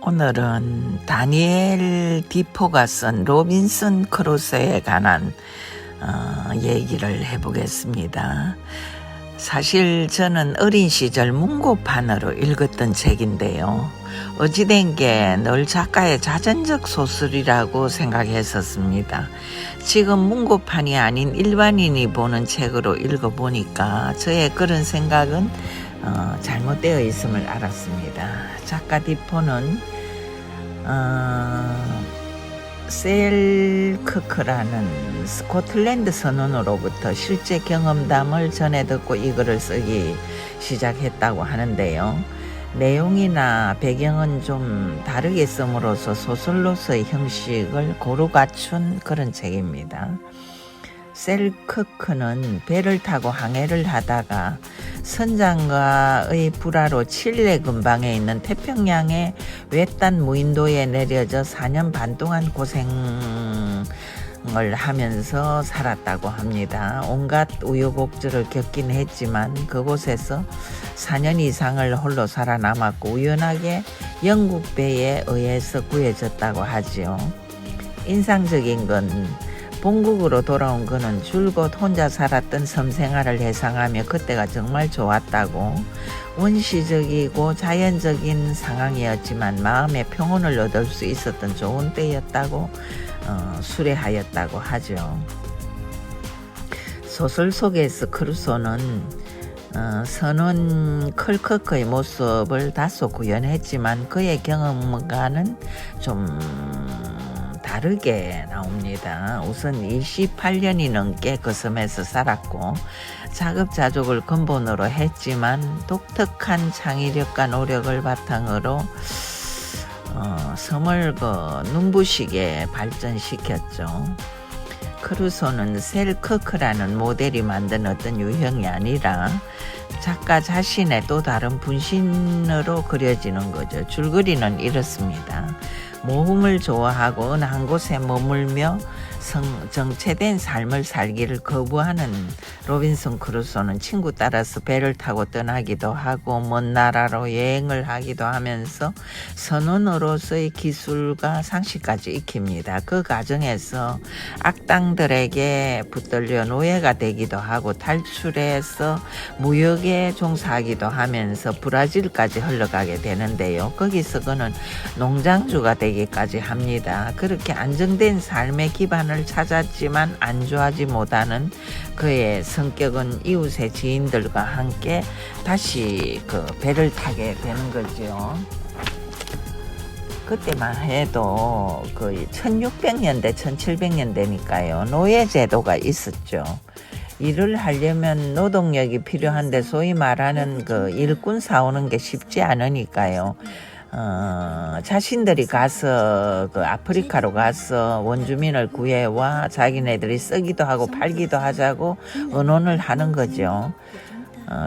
오늘은 다니엘 디포가 쓴 로빈슨 크루소에 관한 얘기를 해보겠습니다. 사실 저는 어린 시절 문고판으로 읽었던 책인데요. 어찌된 게 늘 작가의 자전적 소설이라고 생각했었습니다. 지금 문고판이 아닌 일반인이 보는 책으로 읽어보니까 저의 그런 생각은 잘못되어 있음을 알았습니다. 작가 디포는 셀크크라는 스코틀랜드 선원으로부터 실제 경험담을 전해 듣고 이 글을 쓰기 시작했다고 하는데요. 내용이나 배경은 좀 다르게 씀으로써 소설로서의 형식을 고루 갖춘 그런 책입니다. 셀크크는 배를 타고 항해를 하다가 선장과의 불화로 칠레 근방에 있는 태평양의 외딴 무인도에 내려져 4년 반 동안 고생을 하면서 살았다고 합니다. 온갖 우여곡절을 겪긴 했지만 그곳에서 4년 이상을 홀로 살아남았고 우연하게 영국 배에 의해서 구해졌다고 하지요. 인상적인 건 본국으로 돌아온 그는 줄곧 혼자 살았던 섬생활을 회상하며 그때가 정말 좋았다고, 원시적이고 자연적인 상황이었지만 마음의 평온을 얻을 수 있었던 좋은 때였다고 수레하였다고 하죠. 소설 속에서 크루소는 선원 클커크의 모습을 다소 구현했지만 그의 경험과는 좀 다르게 나옵니다. 우선 28년이 넘게 그 섬에서 살았고 자급자족을 근본으로 했지만 독특한 창의력과 노력을 바탕으로 섬을 눈부시게 발전시켰죠. 크루소는 셀크크라는 모델이 만든 어떤 유형이 아니라 작가 자신의 또 다른 분신으로 그려지는 거죠. 줄거리는 이렇습니다. 모험을 좋아하고 어느 한 곳에 머물며 정체된 삶을 살기를 거부하는 로빈슨 크루소는 친구 따라서 배를 타고 떠나기도 하고 먼 나라로 여행을 하기도 하면서 선원으로서의 기술과 상식까지 익힙니다. 그 과정에서 악당들에게 붙들려 노예가 되기도 하고 탈출해서 무역에 종사하기도 하면서 브라질까지 흘러가게 되는데요. 거기서 그는 농장주가 되기까지 합니다. 그렇게 안정된 삶의 기반을 찾았지만 안주하지 못하는 그의 성격은 이웃의 지인들과 함께 다시 그 배를 타게 되는 거죠. 그때만 해도 거의 1600년대, 1700년대니까요. 노예제도가 있었죠. 일을 하려면 노동력이 필요한데 소위 말하는 그 일꾼 사오는 게 쉽지 않으니까요. 자신들이 가서 그 아프리카로 가서 원주민을 구해와 자기네들이 쓰기도 하고 팔기도 하자고 의논을 하는 거죠.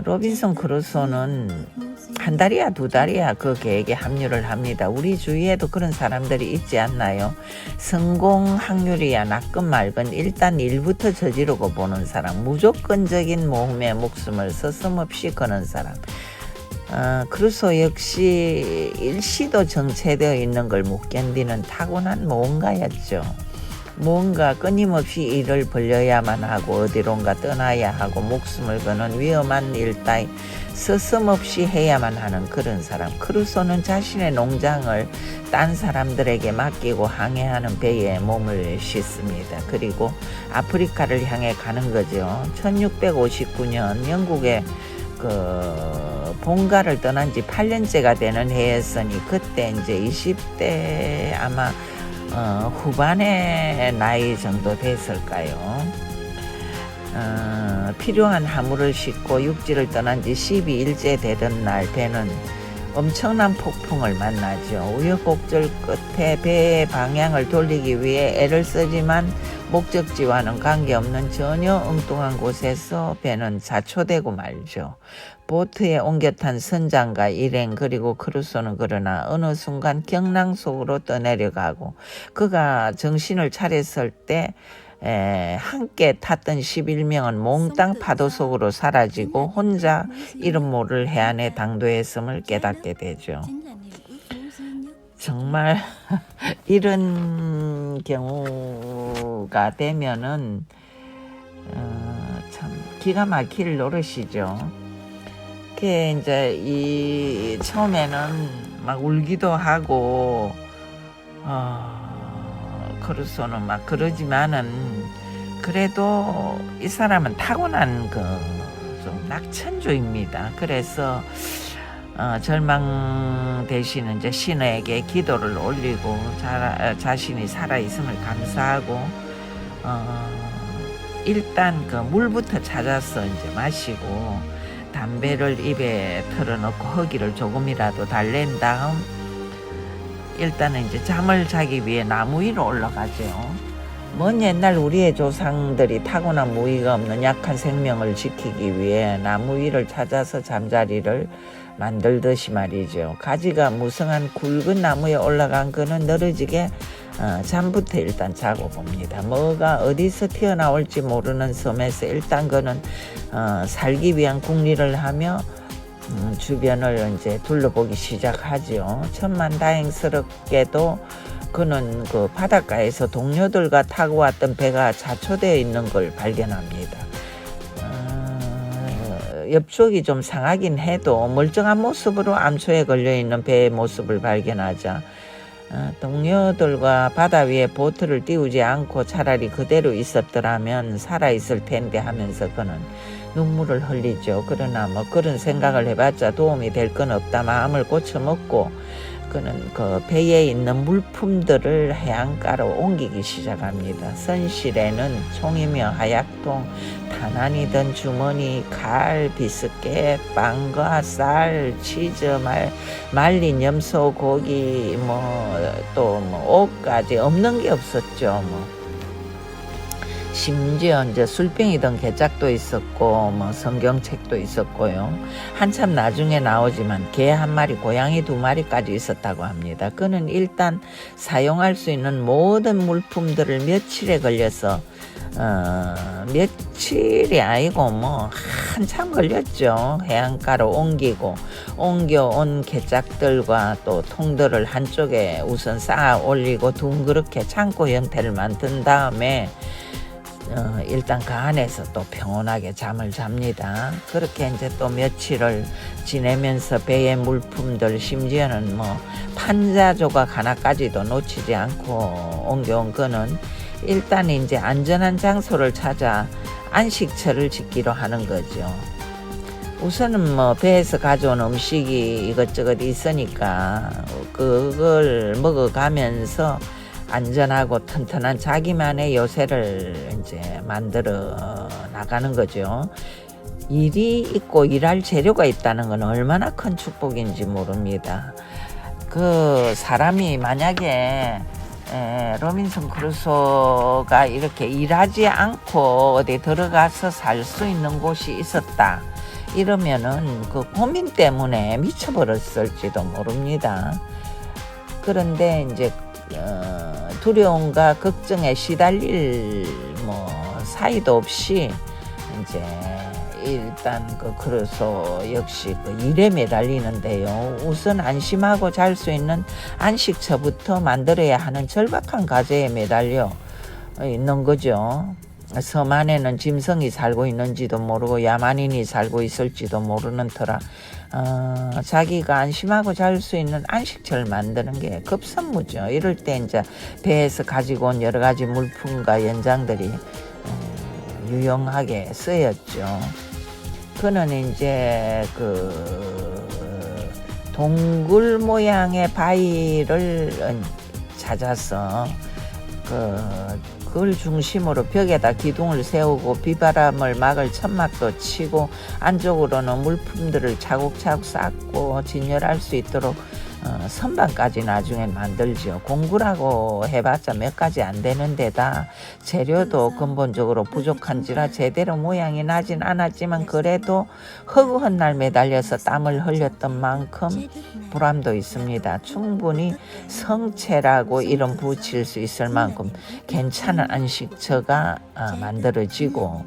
로빈슨 크루소는 한 달이야 두 달이야 그 계획에 합류를 합니다. 우리 주위에도 그런 사람들이 있지 않나요? 성공 확률이야 낫건 말건 일단 일부터 저지르고 보는 사람, 무조건적인 모험에 목숨을 서슴없이 거는 사람. 크루소 역시 일시도 정체되어 있는 걸 못 견디는 타고난 모험가였죠. 뭔가 끊임없이 일을 벌려야만 하고 어디론가 떠나야 하고 목숨을 거는 위험한 일 따위 서슴없이 해야만 하는 그런 사람. 크루소는 자신의 농장을 딴 사람들에게 맡기고 항해하는 배에 몸을 싣습니다. 그리고 아프리카를 향해 가는 거죠. 1659년 영국의 본가를 떠난 지 8년째가 되는 해였으니 그때 이제 20대 아마 후반의 나이 정도 됐을까요? 필요한 화물을 싣고 육지를 떠난 지 12일째 되던 날 배는 엄청난 폭풍을 만나죠. 우여곡절 끝에 배의 방향을 돌리기 위해 애를 쓰지만 목적지와는 관계없는 전혀 엉뚱한 곳에서 배는 자초되고 말죠. 보트에 옮겨 탄 선장과 일행 그리고 크루소는 그러나 어느 순간 경랑 속으로 떠내려가고 그가 정신을 차렸을 때 함께 탔던 11명은 몽땅 파도 속으로 사라지고 혼자 이름 모를 해안에 당도했음을 깨닫게 되죠. 정말 이런 경우가 되면은 참 기가 막힐 노릇이죠. 그게 이제 이 처음에는 막 울기도 하고 그래서는 막 그러지만은 그래도 이 사람은 타고난 좀 낙천주입니다. 그래서 절망 대신 이제 신에게 기도를 올리고 자신이 살아있음을 감사하고 일단 그 물부터 찾아서 이제 마시고 담배를 입에 털어놓고 허기를 조금이라도 달랜 다음 일단은 이제 잠을 자기 위해 나무 위로 올라가죠. 먼 옛날 우리의 조상들이 타고난 무의가 없는 약한 생명을 지키기 위해 나무 위를 찾아서 잠자리를 만들듯이 말이죠. 가지가 무성한 굵은 나무에 올라간 그는 늘어지게 잠부터 일단 자고 봅니다. 뭐가 어디서 튀어나올지 모르는 섬에서 일단 그는 살기 위한 궁리를 하며 주변을 이제 둘러보기 시작하죠. 천만다행스럽게도 그는 그 바닷가에서 동료들과 타고 왔던 배가 자초되어 있는 걸 발견합니다. 옆쪽이 좀 상하긴 해도 멀쩡한 모습으로 암초에 걸려있는 배의 모습을 발견하자 동료들과 바다 위에 보트를 띄우지 않고 차라리 그대로 있었더라면 살아있을 텐데 하면서 그는 눈물을 흘리죠. 그러나 뭐 그런 생각을 해봤자 도움이 될 건 없다 마음을 고쳐먹고 그는 그 배에 있는 물품들을 해안가로 옮기기 시작합니다. 선실에는 총이며 하약통, 탄환이 든 주머니, 칼, 비스켓, 빵과 쌀, 치즈, 말린 염소, 고기, 또 옷까지 없는 게 없었죠. 심지어 이제 술병이던 개짝도 있었고 성경책도 있었고요. 한참 나중에 나오지만 개 한 마리, 고양이 2마리까지 있었다고 합니다. 그는 일단 사용할 수 있는 모든 물품들을 며칠에 걸려서 며칠이 아니고 한참 걸렸죠. 해안가로 옮겨온 개짝들과 또 통들을 한쪽에 우선 쌓아 올리고 둥그렇게 창고 형태를 만든 다음에 일단 그 안에서 또 평온하게 잠을 잡니다. 그렇게 이제 또 며칠을 지내면서 배의 물품들 심지어는 판자 조각 하나까지도 놓치지 않고 옮겨온 그는 일단 이제 안전한 장소를 찾아 안식처를 짓기로 하는 거죠. 우선은 배에서 가져온 음식이 이것저것 있으니까 그걸 먹어가면서 안전하고 튼튼한 자기만의 요새를 이제 만들어 나가는 거죠. 일이 있고 일할 재료가 있다는 건 얼마나 큰 축복인지 모릅니다. 그 사람이 만약에 로빈슨 크루소가 이렇게 일하지 않고 어디 들어가서 살 수 있는 곳이 있었다 이러면은 그 고민 때문에 미쳐버렸을지도 모릅니다. 그런데 이제 두려움과 걱정에 시달릴 사이도 없이 이제 일단 그 크루소 역시 그 일에 매달리는데요. 우선 안심하고 잘 수 있는 안식처부터 만들어야 하는 절박한 과제에 매달려 있는 거죠. 섬 안에는 짐승이 살고 있는지도 모르고 야만인이 살고 있을지도 모르는 터라 자기가 안심하고 잘 수 있는 안식처를 만드는 게 급선무죠. 이럴 때 이제 배에서 가지고 온 여러 가지 물품과 연장들이 유용하게 쓰였죠. 그는 이제 그 동굴 모양의 바위를 찾아서 그걸 중심으로 벽에다 기둥을 세우고 비바람을 막을 천막도 치고 안쪽으로는 물품들을 차곡차곡 쌓고 진열할 수 있도록 선반까지 나중에 만들죠. 공구라고 해봤자 몇 가지 안 되는 데다 재료도 근본적으로 부족한지라 제대로 모양이 나진 않았지만 그래도 허구한 날 매달려서 땀을 흘렸던 만큼 보람도 있습니다. 충분히 성체라고 이름 붙일 수 있을 만큼 괜찮은 안식처가 만들어지고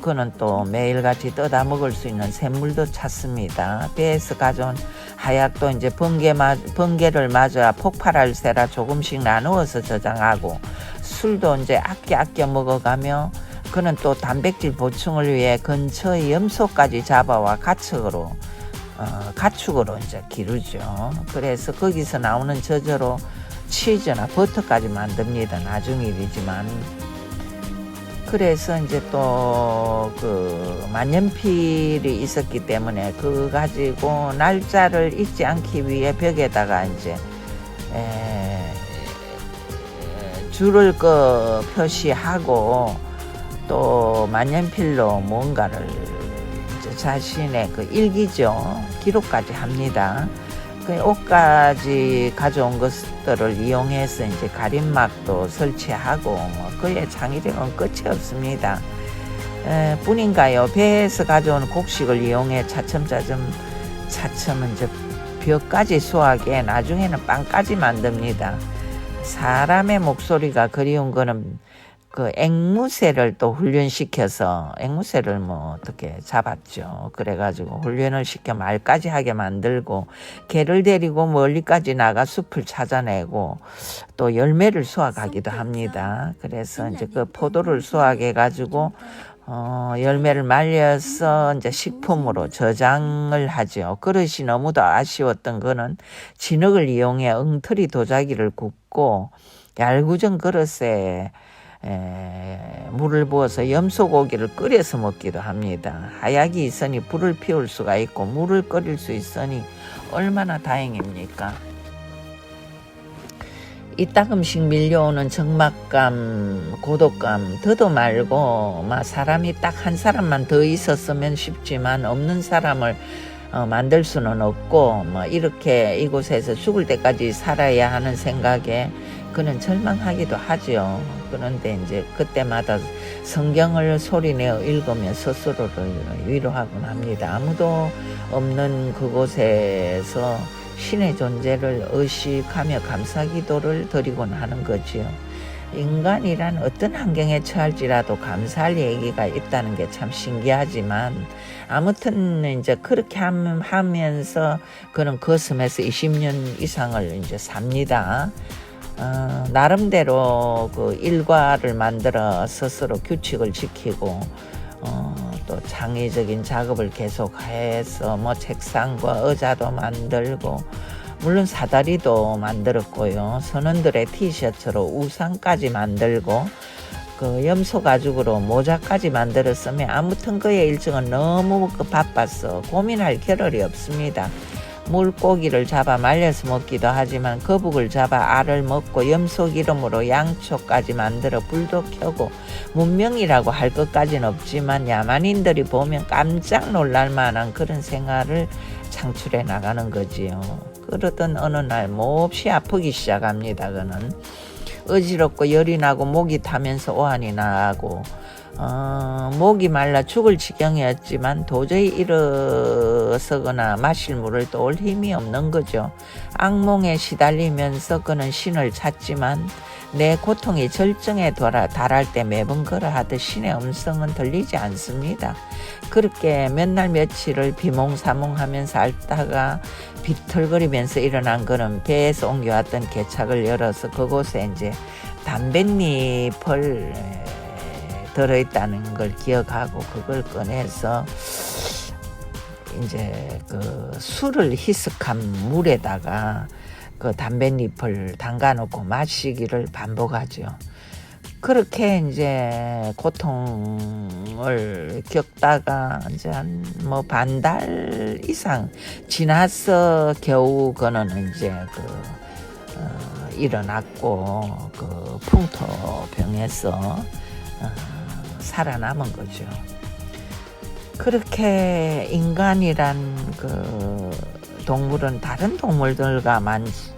그는 또 매일같이 떠다 먹을 수 있는 샘물도 찾습니다. 배에서 가져온 하약도 이제 번개를 맞아 폭발할 새라 조금씩 나누어서 저장하고, 술도 이제 아껴 먹어가며, 그는 또 단백질 보충을 위해 근처의 염소까지 잡아와 가축으로 이제 기르죠. 그래서 거기서 나오는 저저로 치즈나 버터까지 만듭니다. 나중 일이지만. 그래서 이제 또 그 만년필이 있었기 때문에 그거 가지고 날짜를 잊지 않기 위해 벽에다가 이제 줄을 표시하고, 또 만년필로 뭔가를 이제 자신의 그 일기죠. 기록까지 합니다. 그 옷까지 가져온 것들을 이용해서 이제 가림막도 설치하고, 그의 창의력은 끝이 없습니다. 뿐인가요? 배에서 가져온 곡식을 이용해 차츰 이제 벼까지 수확해 나중에는 빵까지 만듭니다. 사람의 목소리가 그리운 거는 그 앵무새를 또 훈련시켜서, 앵무새를 어떻게 잡았죠. 그래가지고 훈련을 시켜 말까지 하게 만들고, 개를 데리고 멀리까지 나가 숲을 찾아내고, 또 열매를 수확하기도 합니다. 그래서 이제 그 포도를 수확해가지고 열매를 말려서 이제 식품으로 저장을 하죠. 그릇이 너무도 아쉬웠던 그는 진흙을 이용해 엉터리 도자기를 굽고, 얄궂은 그릇에 물을 부어서 염소고기를 끓여서 먹기도 합니다. 하약이 있으니 불을 피울 수가 있고 물을 끓일 수 있으니 얼마나 다행입니까? 이따금씩 밀려오는 적막감, 고독감, 더도 말고 사람이 딱 한 사람만 더 있었으면 싶지만 없는 사람을 만들 수는 없고, 이렇게 이곳에서 죽을 때까지 살아야 하는 생각에 그는 절망하기도 하죠. 그런데 이제 그때마다 성경을 소리내어 읽으며 스스로를 위로하곤 합니다. 아무도 없는 그곳에서 신의 존재를 의식하며 감사기도를 드리곤 하는 거지요. 인간이란 어떤 환경에 처할지라도 감사할 얘기가 있다는 게 참 신기하지만, 아무튼 이제 그렇게 하면서 그는 그 섬에서 20년 이상을 이제 삽니다. 나름대로 그 일과를 만들어 스스로 규칙을 지키고, 또 창의적인 작업을 계속해서 책상과 의자도 만들고, 물론 사다리도 만들었고요. 선원들의 티셔츠로 우산까지 만들고, 그 염소 가죽으로 모자까지 만들었으며, 아무튼 그의 일정은 너무 바빠서 고민할 겨를이 없습니다. 물고기를 잡아 말려서 먹기도 하지만, 거북을 잡아 알을 먹고 염소 기름으로 양초까지 만들어 불도 켜고, 문명이라고 할 것까지는 없지만 야만인들이 보면 깜짝 놀랄 만한 그런 생활을 창출해 나가는 거지요. 그러던 어느 날 몹시 아프기 시작합니다. 그는 어지럽고 열이 나고 목이 타면서 오한이 나고, 목이 말라 죽을 지경이었지만 도저히 일어서거나 마실 물을 떠올 힘이 없는 거죠. 악몽에 시달리면서 그는 신을 찾지만 내 고통이 절정에 달할 때 매번 그러하듯 신의 음성은 들리지 않습니다. 그렇게 몇 날 며칠을 비몽사몽하면서 앓다가 비틀거리면서 일어난 그는 배에서 옮겨왔던 개착을 열어서 그곳에 이제 담뱃잎을 들어있다는 걸 기억하고, 그걸 꺼내서 이제 그 술을 희석한 물에다가 그 담뱃잎을 담가놓고 마시기를 반복하죠. 그렇게 이제 고통을 겪다가 이제 한 반달 이상 지나서 겨우 그는 이제 일어났고, 그 풍토병에서 살아남은 거죠. 그렇게 인간이란 그 동물은 다른 동물들과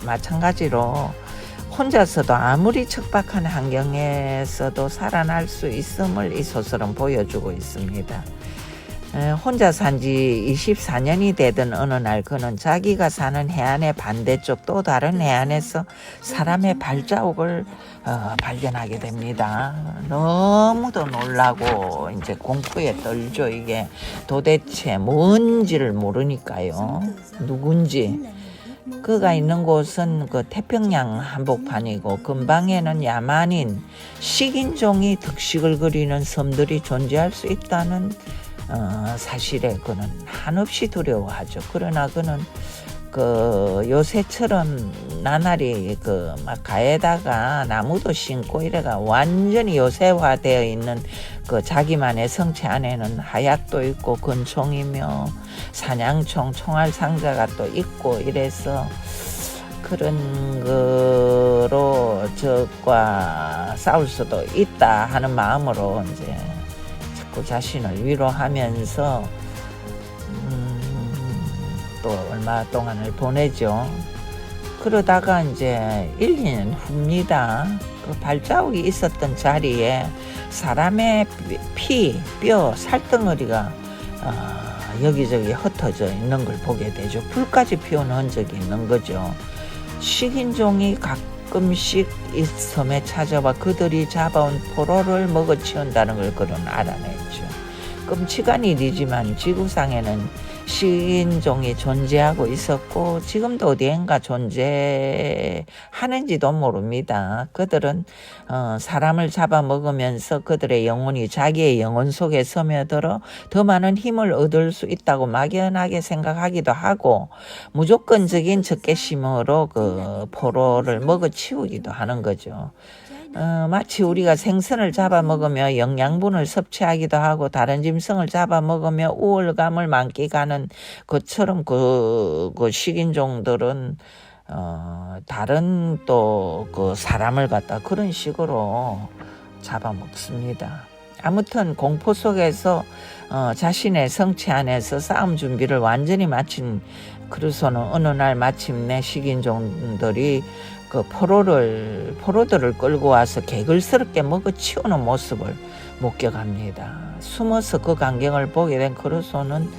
마찬가지로 혼자서도 아무리 척박한 환경에서도 살아날 수 있음을 이 소설은 보여주고 있습니다. 혼자 산 지 24년이 되던 어느 날 그는 자기가 사는 해안의 반대쪽 또 다른 해안에서 사람의 발자국을 발견하게 됩니다. 너무도 놀라고 이제 공포에 떨죠. 이게 도대체 뭔지를 모르니까요. 누군지. 그가 있는 곳은 그 태평양 한복판이고 근방에는 야만인 식인종이 득식을 그리는 섬들이 존재할 수 있다는 사실에 그는 한없이 두려워하죠. 그러나 그는 그 요새처럼 나날이 그 막 가에다가 나무도 심고 이래가 완전히 요새화되어 있는 그 자기만의 성체 안에는 하약도 있고 권총이며 사냥총 총알 상자가 또 있고 이래서 그런 거로 적과 싸울 수도 있다 하는 마음으로 이제 자꾸 자신을 위로하면서 또 얼마 동안을 보내죠. 그러다가 이제 1, 2년 후입니다. 그 발자국이 있었던 자리에 사람의 피, 뼈, 살덩어리가 여기저기 흩어져 있는 걸 보게 되죠. 불까지 피우는 흔적이 있는 거죠. 식인종이 가끔씩 이 섬에 찾아와 그들이 잡아온 포로를 먹어치운다는 걸 그는 알아냈죠. 끔찍한 일이지만 지구상에는 식인종이 존재하고 있었고 지금도 어디엔가 존재하는지도 모릅니다. 그들은 사람을 잡아먹으면서 그들의 영혼이 자기의 영혼 속에 스며들어 더 많은 힘을 얻을 수 있다고 막연하게 생각하기도 하고 무조건적인 적개심으로 그 포로를 먹어치우기도 하는 거죠. 마치 우리가 생선을 잡아먹으며 영양분을 섭취하기도 하고 다른 짐승을 잡아먹으며 우월감을 만끽하는 것처럼 그 식인종들은 다른 또 그 사람을 갖다 그런 식으로 잡아먹습니다. 아무튼 공포 속에서 자신의 성체 안에서 싸움 준비를 완전히 마친 크루소는 어느 날 마침내 식인종들이 그 포로들을 끌고 와서 개걸스럽게 먹어치우는 모습을 목격합니다. 숨어서 그 광경을 보게 된 크루소는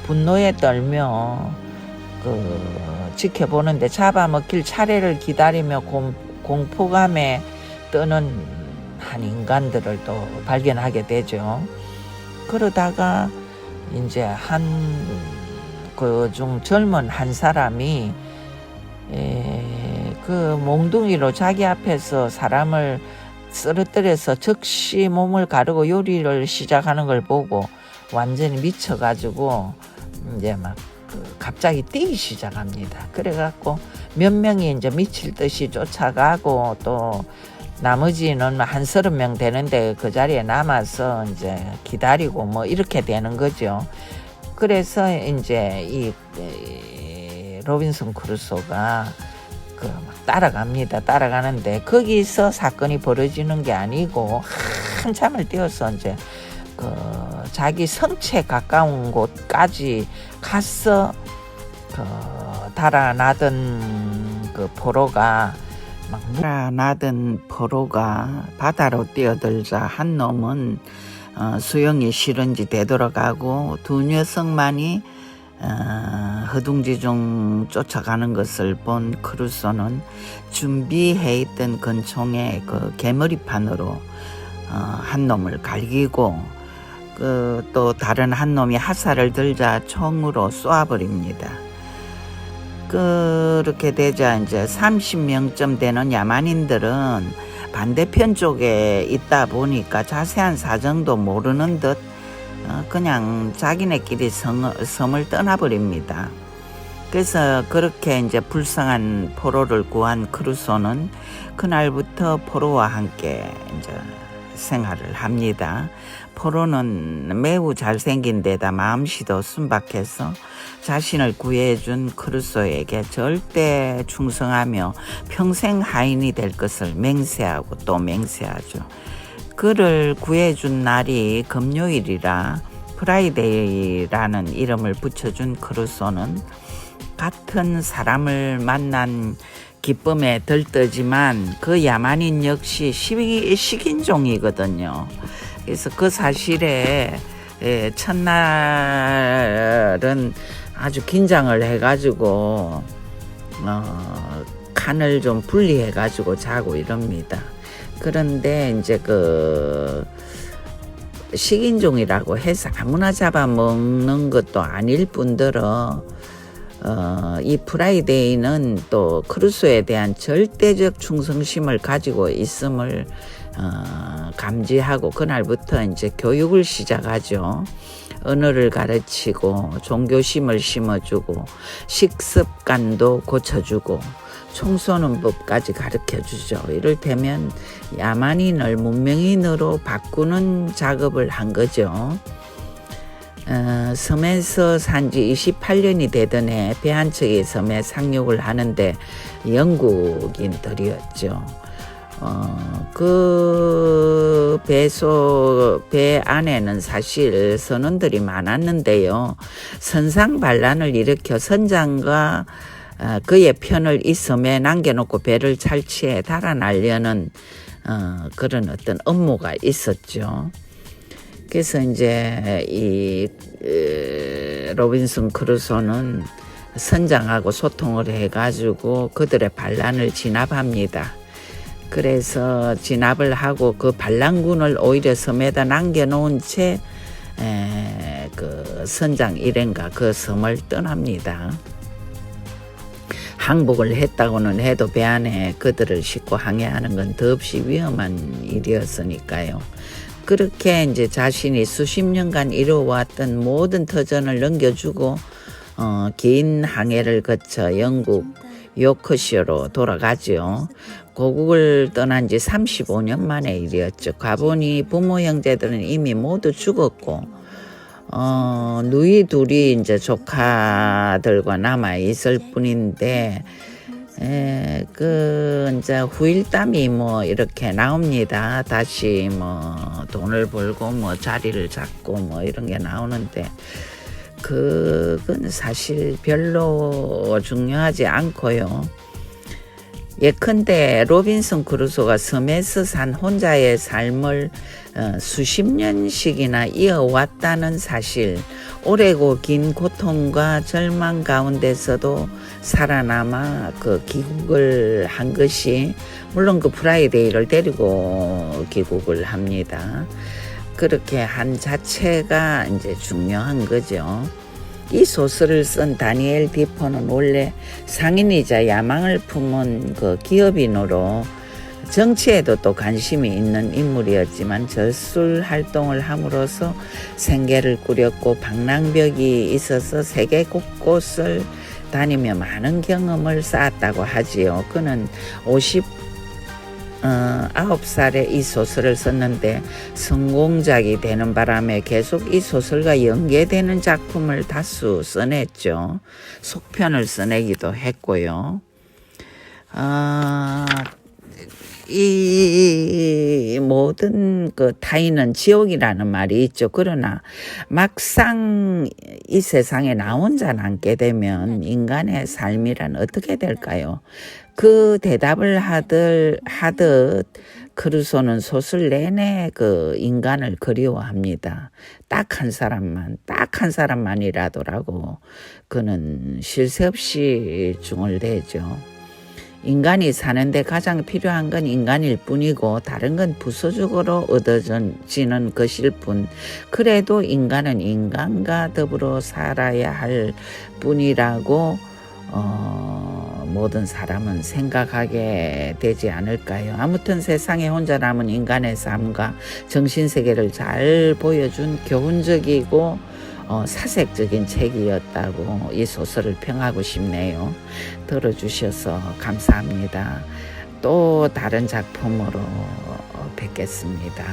분노에 떨며 지켜보는데 잡아먹힐 차례를 기다리며 공포감에 떠는 한 인간들을 또 발견하게 되죠. 그러다가 이제 그중 젊은 한 사람이 그 몽둥이로 자기 앞에서 사람을 쓰러뜨려서 즉시 몸을 가르고 요리를 시작하는 걸 보고 완전히 미쳐가지고 이제 막 갑자기 뛰기 시작합니다. 그래갖고 몇 명이 이제 미칠 듯이 쫓아가고 또 나머지는 한 30명 되는데 그 자리에 남아서 이제 기다리고 뭐 이렇게 되는 거죠. 그래서 이제 이 로빈슨 크루소가 막 따라갑니다. 따라가는데 거기서 사건이 벌어지는 게 아니고 한참을 뛰어서 이제 자기 성체 가까운 곳까지 가서 달아나던 포로가 바다로 뛰어들자 한 놈은 수영이 싫은지 되돌아가고 두 녀석만이 허둥지둥 쫓아가는 것을 본 크루소는 준비해 있던 권총의 그 개머리판으로 한 놈을 갈기고 또 다른 한 놈이 화살을 들자 총으로 쏘아버립니다. 그렇게 되자 이제 30명쯤 되는 야만인들은 반대편 쪽에 있다 보니까 자세한 사정도 모르는 듯 그냥 자기네끼리 섬을 떠나버립니다. 그래서 그렇게 이제 불쌍한 포로를 구한 크루소는 그날부터 포로와 함께 이제 생활을 합니다. 포로는 매우 잘생긴 데다 마음씨도 순박해서 자신을 구해준 크루소에게 절대 충성하며 평생 하인이 될 것을 맹세하고 또 맹세하죠. 그를 구해준 날이 금요일이라 프라이데이라는 이름을 붙여준 크루소는 같은 사람을 만난 기쁨에 들떠지만 그 야만인 역시 식인종이거든요. 그래서 그 사실에 첫날은 아주 긴장을 해가지고 칸을 좀 분리해가지고 자고 이럽니다. 그런데 이제 그 식인종이라고 해서 아무나 잡아먹는 것도 아닐 뿐더러 이 프라이데이는 또 크루소에 대한 절대적 충성심을 가지고 있음을 감지하고 그날부터 이제 교육을 시작하죠. 언어를 가르치고 종교심을 심어주고 식습관도 고쳐주고 청소는 법까지 가르쳐주죠. 이를테면 야만인을 문명인으로 바꾸는 작업을 한 거죠. 섬에서 산지 28년이 되던 해 배 한 척이 섬에 상륙을 하는데 영국인들이었죠. 그 배 안에는 사실 선원들이 많았는데요. 선상 반란을 일으켜 선장과 그의 편을 이 섬에 남겨놓고 배를 탈취해 달아나려는 그런 어떤 업무가 있었죠. 그래서 이제 이 로빈슨 크루소는 선장하고 소통을 해가지고 그들의 반란을 진압합니다. 그래서 진압을 하고 그 반란군을 오히려 섬에다 남겨놓은 채 그 선장 일행과 그 섬을 떠납니다. 항복을 했다고는 해도 배 안에 그들을 싣고 항해하는 건 더없이 위험한 일이었으니까요. 그렇게 이제 자신이 수십 년간 이루어왔던 모든 터전을 넘겨주고 긴 항해를 거쳐 영국 요크셔로 돌아가죠. 고국을 떠난 지 35년 만의 일이었죠. 가보니 부모 형제들은 이미 모두 죽었고 누이 둘이 이제 조카들과 남아 있을 뿐인데 그 이제 후일담이 뭐 이렇게 나옵니다. 다시 뭐 돈을 벌고 뭐 자리를 잡고 뭐 이런 게 나오는데 그건 사실 별로 중요하지 않고요. 예컨대 로빈슨 크루소가 섬에서 산 혼자의 삶을 수십 년씩이나 이어왔다는 사실, 오래고 긴 고통과 절망 가운데서도 살아남아 그 귀국을 한 것이, 물론 그 프라이데이를 데리고 귀국을 합니다. 그렇게 한 자체가 이제 중요한 거죠. 이 소설을 쓴 다니엘 디포는 원래 상인이자 야망을 품은 그 기업인으로 정치에도 또 관심이 있는 인물이었지만 저술 활동을 함으로써 생계를 꾸렸고 방랑벽이 있어서 세계 곳곳을 다니며 많은 경험을 쌓았다고 하지요. 그는 9살에 이 소설을 썼는데 성공작이 되는 바람에 계속 이 소설과 연계되는 작품을 다수 써냈죠. 속편을 써내기도 했고요. 이 모든 그 타인은 지옥이라는 말이 있죠. 그러나 막상 이 세상에 나 혼자 남게 되면 인간의 삶이란 어떻게 될까요? 그 대답을 하듯 크루소는 소설 내내 그 인간을 그리워합니다. 딱 한 사람만이라도라고 그는 쉴 새 없이 중얼대죠. 인간이 사는데 가장 필요한 건 인간일 뿐이고 다른 건 부수적으로 얻어지는 것일 뿐, 그래도 인간은 인간과 더불어 살아야 할 뿐이라고 모든 사람은 생각하게 되지 않을까요? 아무튼 세상에 혼자 남은 인간의 삶과 정신세계를 잘 보여준 교훈적이고 사색적인 책이었다고 이 소설을 평하고 싶네요. 들어주셔서 감사합니다. 또 다른 작품으로 뵙겠습니다.